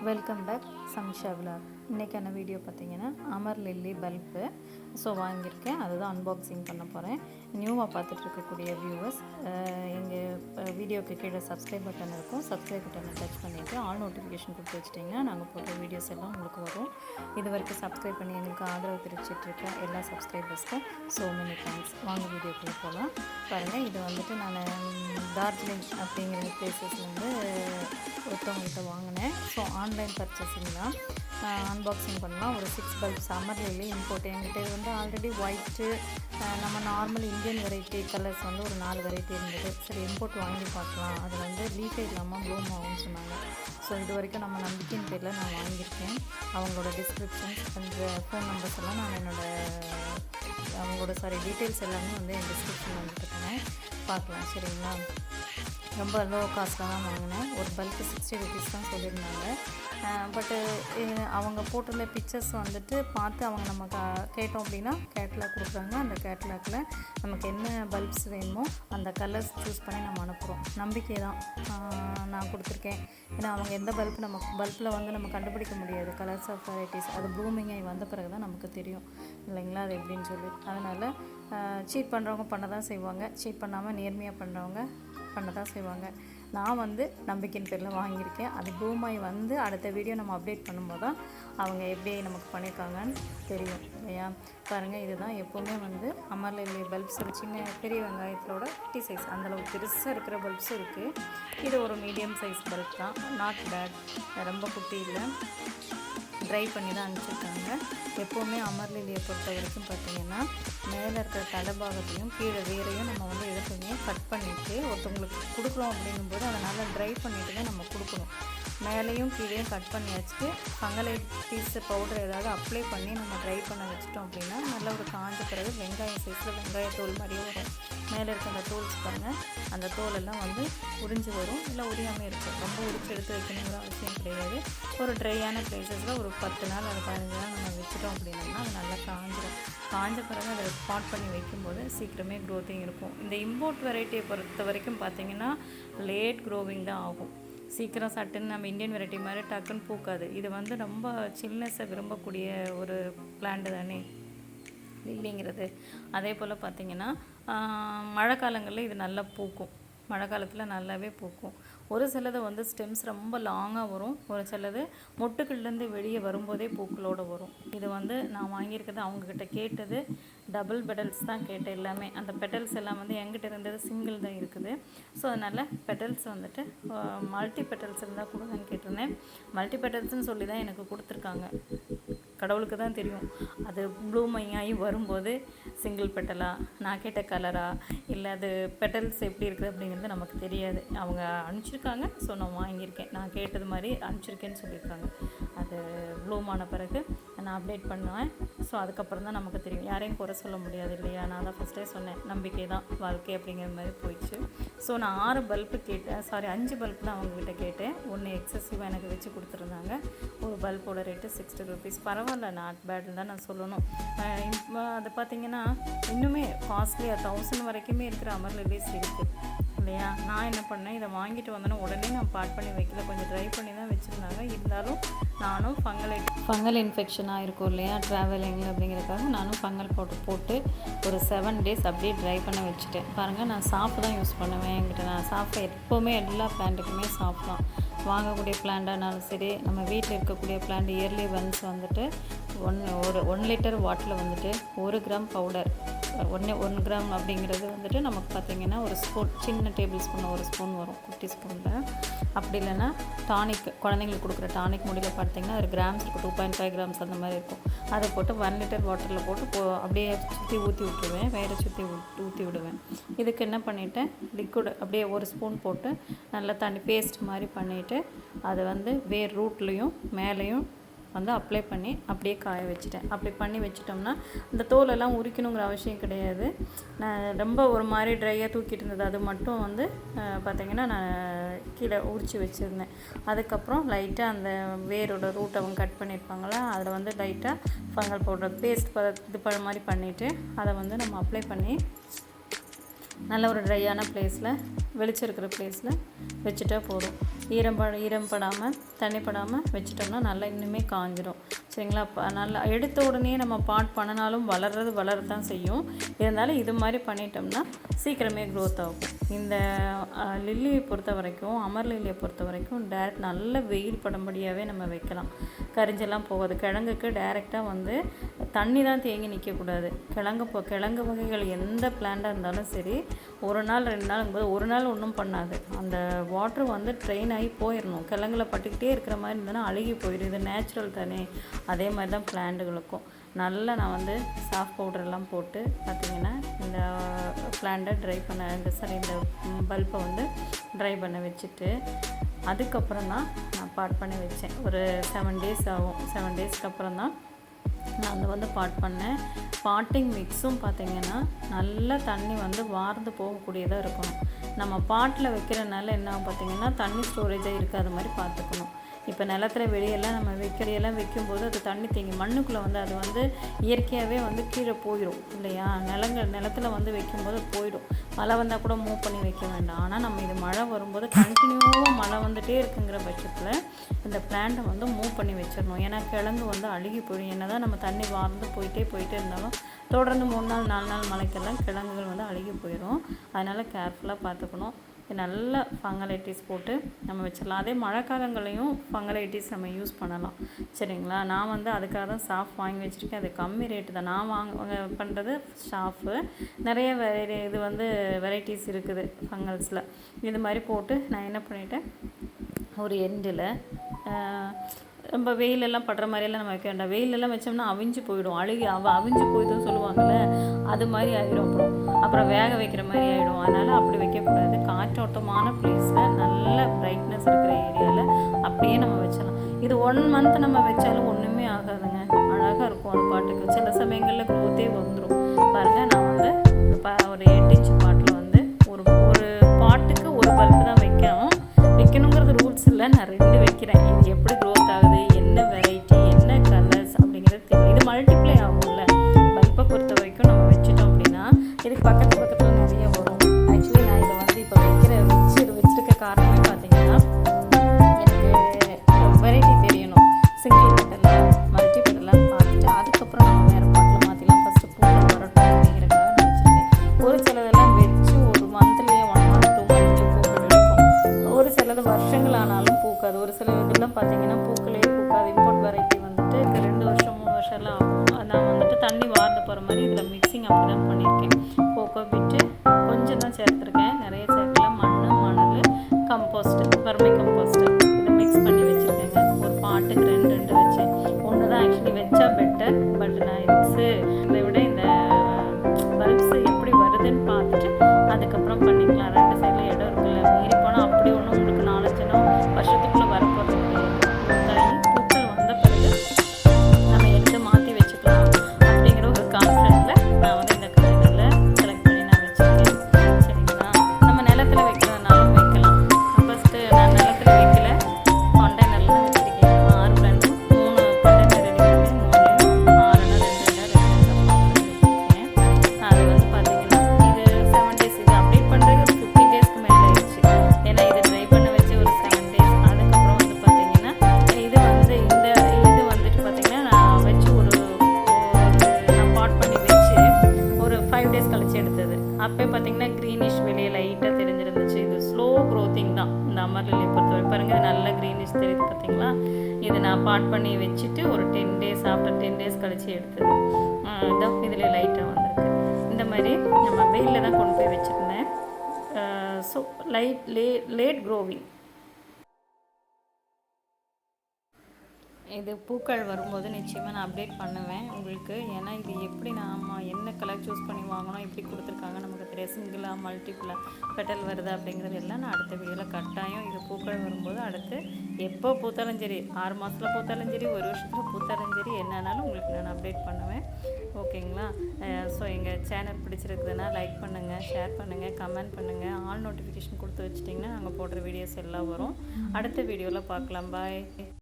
Welcome back சமிgshaavlogs. இன்றைக்கான video பார்த்தீங்கன்னா amarlily bulb வாங்கியிருக்கேன். அதுதான் அன்பாக்சிங் பண்ண போகிறேன். நியூவாக பார்த்துட்டு இருக்கக்கூடிய வியூவர்ஸ் எங்கள் வீடியோக்கு கீழே சப்ஸ்கிரைப் பட்டன் இருக்கும். சப்ஸ்கிரைப் பட்டனை டச் பண்ணிவிட்டு ஆல் நோட்டிஃபிகேஷன் கொடுத்து வச்சிட்டிங்கன்னா நாங்கள் போடுற வீடியோஸ் எல்லாம் உங்களுக்கு வரும். இது வரைக்கும் சப்ஸ்கிரைப் பண்ணி எங்களுக்கு ஆதரவு தெரிவிச்சிட்ருக்க எல்லா சப்ஸ்கிரைபர்ஸ்க்கும் மெனி தேங்க்ஸ். வாங்க வீடியோக்குள்ளே போகலாம். பாருங்கள், இது வந்துட்டு நான் டார்ஜிலிங் அப்படிங்கிற பிளேசஸ்லேருந்து ஒருத்தவங்கள்ட்ட வாங்கினேன். ஆன்லைன் பர்ச்சேசிங் தான். அன்பாக்சிங் பண்ணலாம். ஒரு 6 பல்ப்ஸ் amarlily இம்போர்ட். என்கிட்ட வந்து ஆல்ரெடி ஒயிட்டு, நம்ம நார்மல் இந்தியன் வெரைட்டி கலர்ஸ் வந்து ஒரு 4 வெரைட்டி இருந்தது. சரி, இம்போர்ட் வாங்கி பார்க்கலாம், அது வந்து லீக்கே இல்லாமல் ப்ளூம் ஆகும்னு சொன்னாங்க. இது வரைக்கும் நம்ம நம்பிக்கையின் பேரில் நான் வாங்கியிருக்கேன். அவங்களோட டிஸ்கிரிப்ஷன்ஸ் அந்த ஃபோன் நம்பர்ஸ் எல்லாம் நான் அவங்களோட டீட்டெயில்ஸ் எல்லாமே வந்து என் டிஸ்கிரிப்ஷன் வந்துட்டுருக்கேன், பார்க்கலாம். சரிங்களா? ரொம்ப லோ காஸ்ட்டில் தான் வாங்கினேன். ஒரு பல்க்கு 60 rupees தான் சொல்லியிருந்தாங்க. பட்டு அவங்க போட்டிருந்த பிக்சர்ஸ் வந்துட்டு பார்த்து அவங்க நம்ம கேட்டோம் அப்படின்னா கேட்லாக் கொடுக்குறாங்க. அந்த கேட்லாக்கில் நமக்கு என்ன பல்ப்ஸ் வேணுமோ அந்த கலர்ஸ் சூஸ் பண்ணி நம்ம அனுப்புகிறோம். நம்பிக்கை தான் நான் கொடுத்துருக்கேன். ஏன்னா அவங்க எந்த பல்பில் வந்து நம்ம கண்டுபிடிக்க முடியாது கலர்ஸ் ஆஃப் வெரைட்டிஸ். அது ப்ளூமிங் ஆகி வந்த பிறகு தான் நமக்கு தெரியும் இல்லைங்களா, அது எப்படின்னு சொல்லி. அதனால் சீட் பண்ணுறவங்க பண்ண தான் செய்வாங்க, சீட் பண்ணாமல் நேர்மையாக பண்ணுறவங்க பண்ண தான் செய்வாங்க. நான் வந்து நம்பிக்கையின் பேரில் வாங்கியிருக்கேன். அது ப்ளூமாய் வந்து அடுத்த வீடியோ நம்ம அப்டேட் பண்ணும்போது தான் அவங்க எப்படி நமக்கு பண்ணியிருக்காங்கன்னு தெரியும் இல்லையா? பாருங்கள், இதுதான் எப்போவுமே வந்து amarlily பல்ப்ஸ். ஒரு சின்ன பெரிய வெங்காயத்தோட குட்டி சைஸ், அந்தளவுக்கு பெருசாக இருக்கிற பல்ப்ஸும் இருக்குது. இது ஒரு மீடியம் சைஸ் பல்ப் தான், நாட் பேட், ரொம்ப குட்டி இல்லை. ட்ரை பண்ணி தான் அனுப்பிச்சிருக்காங்க. எப்போவுமே amarlily பொறுத்த வரைக்கும் பார்த்திங்கன்னா மேலே இருக்கிற தலைபாகத்தையும் கீழே வேறையும் நம்ம வந்து எடுத்துமே கட் பண்ணிவிட்டு ஒருத்தவங்களுக்கு கொடுக்குறோம் அப்படிங்கும்போது அதனால் ட்ரை பண்ணிவிட்டு தான் நம்ம கொடுக்கணும். மேலேயும் கீழேயும் கட் பண்ணி வச்சுட்டு ஃபங்கலைட்டிஸ் பவுடர் ஏதாவது அப்ளை பண்ணி நம்ம ட்ரை பண்ண வச்சிட்டோம் அப்படின்னா நல்ல ஒரு காஞ்ச பிறகு வெங்காயம் சைஸில் வெங்காயத்தோல் மாதிரியே வரும். மேலே இருக்க அந்த தோல்ஸ் பாருங்கள், அந்த தோலெல்லாம் வந்து உறிஞ்சி வரும், இல்லை உரியாமல் இருக்கும். ரொம்ப உரிச்சு எடுத்து வைக்கணுங்கிற அவசியம் கிடையாது. ஒரு ட்ரையான பிளேசஸில் ஒரு 10 நாள் அது 15 நாள் நம்ம வச்சுட்டோம் அப்படின்னா அது நல்லா காஞ்சிடும். காஞ்ச பிறகு அதை ஸ்பாட் பண்ணி வைக்கும்போது சீக்கிரமே க்ரோத்திங் இருக்கும். இந்த இம்போர்ட் வெரைட்டியை பொறுத்த வரைக்கும் பார்த்திங்கன்னா லேட் க்ரோவிங் தான் ஆகும். சீக்கிரம் சட்டுன்னு நம்ம இந்தியன் வெரைட்டி மாதிரி டக்குன்னு பூக்காது. இது வந்து ரொம்ப சில்னஸை விரும்பக்கூடிய ஒரு பிளான்ட் தானே லில்லிங்கிறது. அதே போல் பார்த்திங்கன்னா மழை காலங்களில் இது நல்லா பூக்கும். மழை காலத்தில் நல்லாவே பூக்கும். ஒரு சிலது வந்து ஸ்டெம்ஸ் ரொம்ப லாங்காக வரும், ஒரு சிலது மொட்டுக்கள்லேருந்து வெளியே வரும்போதே பூக்களோடு வரும். இது வந்து நான் வாங்கியிருக்கிறது அவங்கக்கிட்ட கேட்டது டபுள் பெட்டல்ஸ் தான் கேட்டேன். எல்லாமே அந்த பெட்டல்ஸ் எல்லாம் வந்து என்கிட்ட இருந்தது சிங்கிள் தான் இருக்குது. அதனால் பெட்டல்ஸ் வந்துட்டு மல்டி பெட்டல்ஸ் இருந்தால் கொடுங்கன்னு கேட்டிருந்தேன். மல்டி பெட்டல்ஸ்ன்னு சொல்லி தான் எனக்கு கொடுத்துருக்காங்க. கடவுளுக்கு தான் தெரியும் அது ப்ளூமிங் ஆகி வரும்போது சிங்கிள் பெட்டலா, நான் கேட்ட கலரா, இல்லை அது பெட்டல்ஸ் எப்படி இருக்குது அப்படிங்கிறது நமக்கு தெரியாது. அவங்க அனுப்பிச்சிருக்காங்க, நான் வாங்கியிருக்கேன். நான் கேட்டது மாதிரி அனுப்பிச்சிருக்கேன்னு சொல்லியிருக்காங்க. அது ப்ளூமான பிறகு நான் அப்டேட் பண்ணுவேன். அதுக்கப்புறம் தான் நமக்கு தெரியும். யாரையும் குறை சொல்ல முடியாது இல்லையா? நான் தான் ஃபஸ்ட்டே சொன்னேன், நம்பிக்கை தான் வாழ்க்கை அப்படிங்கிற மாதிரி போயிடுச்சு. நான் 6 பல்பு கேட்டேன், 5 பல்ப் தான் அவங்கக்கிட்ட கேட்டேன். ஒன்று எக்ஸசிவாக எனக்கு வச்சு கொடுத்துருந்தாங்க. ஒரு பல்போட ரேட்டு 60 rupees. பரவாயில்ல, நாட் பேட்னு தான் நான் சொல்லணும். அது பார்த்திங்கன்னா இன்னுமே காஸ்ட்லியாக 1000 வரைக்குமே இருக்கிற amarlily இருக்குது இல்லையா? நான் என்ன பண்ணேன், இதை வாங்கிட்டு வந்தேன்னா உடனே நான் பாட் பண்ணி வைக்கல, கொஞ்சம் ட்ரை பண்ணி தான் வச்சுருந்தாங்க. இருந்தாலும் நானும் ஃபங்கல் இன்ஃபெக்ஷனாக இருக்கும் இல்லையா ட்ராவலிங் அப்படிங்கிறதுக்காக நானும் ஃபங்கல் பவுடர் போட்டு ஒரு 7 days அப்படியே ட்ரை பண்ண வச்சுட்டேன். பாருங்கள், நான் சாஃப்ட் தான் யூஸ் பண்ணுவேன். என்கிட்ட நான் சாஃப்ட் எப்போவுமே எல்லா பிளான்ட்டுக்குமே சாஃப்ட் தான். வாங்கக்கூடிய பிளான்ட்டானாலும் சரி, நம்ம வீட்டில் இருக்கக்கூடிய பிளான்ட் இயர்லி ஒன்ஸ் வந்துட்டு 1 லிட்டர் வாட்டரில் வந்துட்டு 1 கிராம் பவுடர், 1 கிராம் அப்படிங்கிறது வந்துட்டு நமக்கு பார்த்திங்கன்னா ஒரு ஸ்பூன், சின்ன டேபிள் ஸ்பூன், ஒரு ஸ்பூன் வரும், குட்டி ஸ்பூனில். அப்படி இல்லைன்னா டானிக், குழந்தைங்களுக்கு கொடுக்குற டானிக் முடியில் பார்த்திங்கன்னா ஒரு கிராம்ஸ் இருக்கும், 2.5 grams அந்த மாதிரி இருக்கும். அதை போட்டு 1 லிட்டர் வாட்டரில் போட்டு அப்படியே சுற்றி ஊற்றி விட்டுருவேன், வேறு சுற்றி ஊற்றி விடுவேன். இதுக்கு என்ன பண்ணிவிட்டேன், லிக்விட் அப்படியே ஒரு ஸ்பூன் போட்டு நல்லா தண்ணி பேஸ்ட் மாதிரி பண்ணிவிட்டு அதை வந்து வேர் ரூட்லேயும் மேலேயும் வந்து அப்ளை பண்ணி அப்படியே காய வச்சுட்டேன். அப்படி பண்ணி வச்சிட்டோம்னா இந்த தோலெல்லாம் உரிக்கணுங்கிற அவசியம் கிடையாது. நான் ரொம்ப ஒரு மாதிரி ட்ரையாக தூக்கிட்டு இருந்தது, அது மட்டும் வந்து பார்த்திங்கன்னா நான் கீழே உரித்து வச்சுருந்தேன். அதுக்கப்புறம் லைட்டாக அந்த வேரோட ரூட் அவங்க கட் பண்ணியிருப்பாங்களா, அதில் வந்து லைட்டாக ஃபங்கல் பவுடர் பேஸ்ட் இது மாதிரி பண்ணிவிட்டு அதை வந்து நம்ம அப்ளை பண்ணி நல்ல ஒரு ட்ரையான பிளேஸில், வெளிச்சம் இருக்கிற பிளேஸில் வச்சுட்டா போதும். ஈரம் படாமல் தண்ணி படாமல் வச்சிட்டோம்னா நல்லா இன்னுமே காஞ்சிடும். சரிங்களா? நல்லா எடுத்த உடனே நம்ம பாட் பண்ணினாலும் வளரதான் செய்யும். இருந்தாலும் இது மாதிரி பண்ணிட்டோம்னா சீக்கிரமே க்ரோத் ஆகும். இந்த லில்லியை பொறுத்த வரைக்கும், அமர் லில்லியை பொறுத்த வரைக்கும் டேரெக்ட் நல்ல வெயில் படும்படியாகவே நம்ம வைக்கலாம். கரிஞ்செல்லாம் போகாது. கிழங்குக்கு டைரெக்டாக வந்து தண்ணி தான் தேங்கி நிற்கக்கூடாது. கிழங்கு வகைகள் எந்த பிளான்ட்டாக இருந்தாலும் சரி, ஒரு நாள் 2 நாளுங்கும்போது ஒரு நாள் ஒன்றும் பண்ணாது. அந்த வாட்ரு வந்து ட்ரெயின் ஆகி போயிடணும். கிழங்குல பட்டுக்கிட்டே இருக்கிற மாதிரி இருந்ததுன்னா அழுகி போயிடும். இது நேச்சுரல் தானே. அதே மாதிரி தான் பிளான்ட்டுகளுக்கும். நல்லா நான் வந்து சாஃப்ட் பவுடர்லாம் போட்டு பார்த்திங்கன்னா இந்த பிளான்ட்டை இந்த பல்பை வந்து ட்ரை பண்ண வச்சுட்டு அதுக்கப்புறம் தான் நான் பாட் பண்ணி வச்சேன். ஒரு 7 டேஸ் ஆகும். 7 டேஸ்க்கு அப்புறம் தான் நான் வந்து பாட் பண்ணேன். பாட்டிங் மிக்ஸும் பார்த்திங்கன்னா நல்லா தண்ணி வந்து வார்ந்து போகக்கூடியதாக இருக்கணும். நம்ம பாட்டில் வைக்கிறனால என்ன பார்த்திங்கன்னா தண்ணி ஸ்டோரேஜாக இருக்காத மாதிரி பார்த்துக்கணும். இப்போ நிலத்தில் வெளியெல்லாம் நம்ம வைக்கிறதெல்லாம் வைக்கும்போது அது தண்ணி தேங்கி மண்ணுக்குள்ளே வந்து அது வந்து இயற்கையாகவே வந்து கீழே போயிடும் இல்லையா? நிலத்தில் வந்து வைக்கும்போது போயிடும். மழை வந்தால் கூட மூவ் பண்ணி வைக்க வேண்டாம். ஆனால் நம்ம இது மழை வரும்போது கண்டினியூவாக மழை வந்துகிட்டே இருக்குங்கிற பட்சத்தில் இந்த பிளான்ட்டை வந்து மூவ் பண்ணி வச்சிடணும். ஏன்னா கிழங்கு வந்து அழுகி போயிடும். என்ன தான் நம்ம தண்ணி வார்ந்து போயிட்டே இருந்தாலும் தொடர்ந்து 3 நாள் 4 நாள் மழைக்கெல்லாம் கிழங்குகள் வந்து அழுகி போயிடும். அதனால் கேர்ஃபுல்லாக பார்த்துக்கணும். நல்ல ஃபங்கலைட்டிஸ் போட்டு நம்ம வச்சிடலாம். அதே மழைக்காலங்களையும் ஃபங்கலைட்டிஸ் நம்ம யூஸ் பண்ணலாம். சரிங்களா? நான் வந்து அதுக்காக தான் சாஃப் வாங்கி வச்சுருக்கேன். அது கம்மி ரேட்டு தான். நான் பண்ணுறது ஷாஃபு. நிறைய இது வந்து வெரைட்டிஸ் இருக்குது ஃபங்கல்ஸில். இது மாதிரி போட்டு நான் என்ன பண்ணிட்டேன், ஒரு எண்டில் ரொம்ப வெயிலெல்லாம் படுற மாதிரியெல்லாம் நம்ம வைக்க வேண்டாம். வெயிலெல்லாம் வச்சோம்னா அவிஞ்சு போயிடும். அவிஞ்சு போயிடும்னு சொல்லுவாங்கள்ல, அது மாதிரி ஆகிடும். அப்புறம் வேக வைக்கிற மாதிரி ஆகிடும். அதனால் அப்படி வைக்கக்கூடாது. காற்றோட்டமான ப்ளேஸில் நல்ல பிரைட்னஸ் இருக்கிற ஏரியாவில் அப்படியே நம்ம வச்சிடலாம். இது 1 மந்த் நம்ம வச்சாலும் ஒன்றுமே ஆகாதுங்க. அழகாக இருக்கும். அது பாட்டுக்கு சில சமயங்களில் க்ரோத்தே வந்துடும். பாருங்கள், நான் வந்து ஒரு 8 இன்ச் பாட்டில் வந்து ஒரு பாட்டுக்கு ஒரு பல்பு தான் வைக்கணுங்கிறது ரூல்ஸ் இல்லை. நான் 2 வைக்கிறேன். இது எப்படி க்ரோத் ஆகுது, என்ன வெரைட்டி, என்ன கலர்ஸ் அப்படிங்கிறது தெரியும். இது மல்டிப்ளை ஆகும்ல. பல்பை பொறுத்த வரைக்கும் நம்ம வச்சுட்டோம் அப்படின்னா இதுக்கு பக்கத்தில் நிறைய வரும். ஆக்சுவலி நான் இதை வந்து இப்போ வச்சிருக்க காரணமே பார்த்தீங்கன்னா எனக்கு வெரைட்டி தெரியணும். சிங்கிள் பெட்டல் மல்டி பெட்டலாக பார்த்துட்டு அதுக்கப்புறம் நம்ம வேறு பாட்டில் மாற்றிலாம். ஃபஸ்ட்டு பூக்கள் வரட்டும் அப்படிங்கிறதுக்காக நான் வச்சுருக்கேன். ஒரு சிலதெல்லாம் வச்சு ஒரு மந்த்லேயே 1 month 2 month பூக்கள் எடுக்கும். ஒரு சிலது வருஷங்கள் ஆனாலும் பூக்காது. ஒரு சில இதெல்லாம் பார்த்தீங்கன்னா பூக்களே பூக்காது. இம்போர்ட் வெரைட்டி வந்துட்டு 2 வருஷம் 3 வருஷம்லாம் ஆகும். நான் வந்துட்டு தண்ணி வார்ந்து போகிற மாதிரி இதில் மிக்சிங் அப்படி தான் பண்ணியிருக்கேன். கோகோபிட்டு கொஞ்சம் தான் சேர்த்துருக்கேன். நிறைய சேர்க்கல. மணல், கம்போஸ்ட்டு, வெர்மிகம்போஸ்ட்டு இதை மிக்ஸ் பண்ணி வச்சுருக்கேங்க. ஒரு பாட்டுக்கு 2 வச்சேன். ஒன்று தான் ஆக்சுவலி வச்சா பெட்டர். பட் நான் இதை விட இந்த பல்ப்ஸு எப்படி வருதுன்னு பார்த்துட்டு அதுக்கப்புறம் பண்ணிக்கலாம். 2 சைடில் இடம் இருக்குல்ல, மீறி போனால் அப்படி ஒன்றும் உங்களுக்கு 4-5 வருஷத்துக்குள்ளே வரப்போகிறது கிடையாது. பூக்கள் வந்த பிறகு நம்ம எடுத்து மாற்றி வச்சுக்கலாம் அப்படிங்கிற ஒரு கான்ஃபிடென்ட்டில் நான் வந்து இந்த கண்டெய்னரில் செலக்ட் பண்ணி நான் வச்சுருக்கேன். சரிங்களா? நம்ம நிலத்தில் வைக்கிறதுனாலும் வைக்கலாம். ஃபஸ்ட்டு நான் நிலத்தில் வைக்கல, கண்டெய்னரில் தான் வச்சுருக்கேன். 6 பிளான்ட் 3 கண்டெய்னர் ரெடி பண்ணி 3லையும் 6 2 அது வந்து பார்த்தீங்கன்னா இது 7 டேஸ். இது அப்டேட் பண்ணுறது ஒரு 15 டேஸ்க்கு மேலே ஆயிடுச்சு. ஏன்னா இது ட்ரை பண்ண வச்சு ஒரு 7 டேஸ். அதுக்கப்புறம் வந்து பார்த்தீங்கன்னா இது வந்துட்டு பார்த்தீங்கன்னா நான் வச்சு நான் பாட் பண்ணி வச்சு ஒரு 5 டேஸ் கழிச்சு எடுத்தது. அப்போ பார்த்தீங்கன்னா க்ரீனிஷ் வெளியே லைட்டாக தெரிஞ்சிருந்துச்சு. இது ஸ்லோ க்ரோத்திங் தான் இந்த அமர் லில்லியை பொறுத்தவரை. பாருங்கள், நல்ல க்ரீனிஷ் தெரியுது பார்த்தீங்களா? இது நான் பாட் பண்ணி வச்சுட்டு ஒரு 10 டேஸ் ஆஃப்டர் 10 டேஸ் கழிச்சு எடுத்தது. இதான் இதில் லைட்டாக வந்திருக்கு. இந்த மாதிரி நம்ம வெயிலில் தான் கொண்டு போய் வச்சுருந்தேன். So late growing. இது பூக்கள் வரும்போது நிச்சயமாக நான் அப்டேட் பண்ணுவேன் உங்களுக்கு. ஏன்னா இது எப்படி நம்ம என்ன கலர் சூஸ் பண்ணி வாங்கணும், எப்படி கொடுத்துருக்காங்க நமக்கு தெரியாது. சிங்கிளாக மல்டிபிளாக பெட்டல் வருது அப்படிங்கிறது எல்லாம் நான் அடுத்த வீடியோவில் கட்டாயம். இது பூக்கள் வரும்போது அடுத்து எப்போ பூத்தாலும் சரி, 6 மாதத்தில் பூத்தாலும் சரி, 1 வருஷத்தில் பூத்தாலும் சரி, என்னன்னாலும் உங்களுக்கு நான் அப்டேட் பண்ணுவேன். ஓகேங்களா? ஸோ எங்கள் சேனல் பிடிச்சிருக்குதுன்னா லைக் பண்ணுங்கள், ஷேர் பண்ணுங்கள், கமெண்ட் பண்ணுங்கள். ஆல் நோட்டிஃபிகேஷன் கொடுத்து வச்சிட்டிங்கன்னா நாங்கள் போடுற வீடியோஸ் எல்லாம் வரும். அடுத்த வீடியோவில் பார்க்கலாம். பாய்.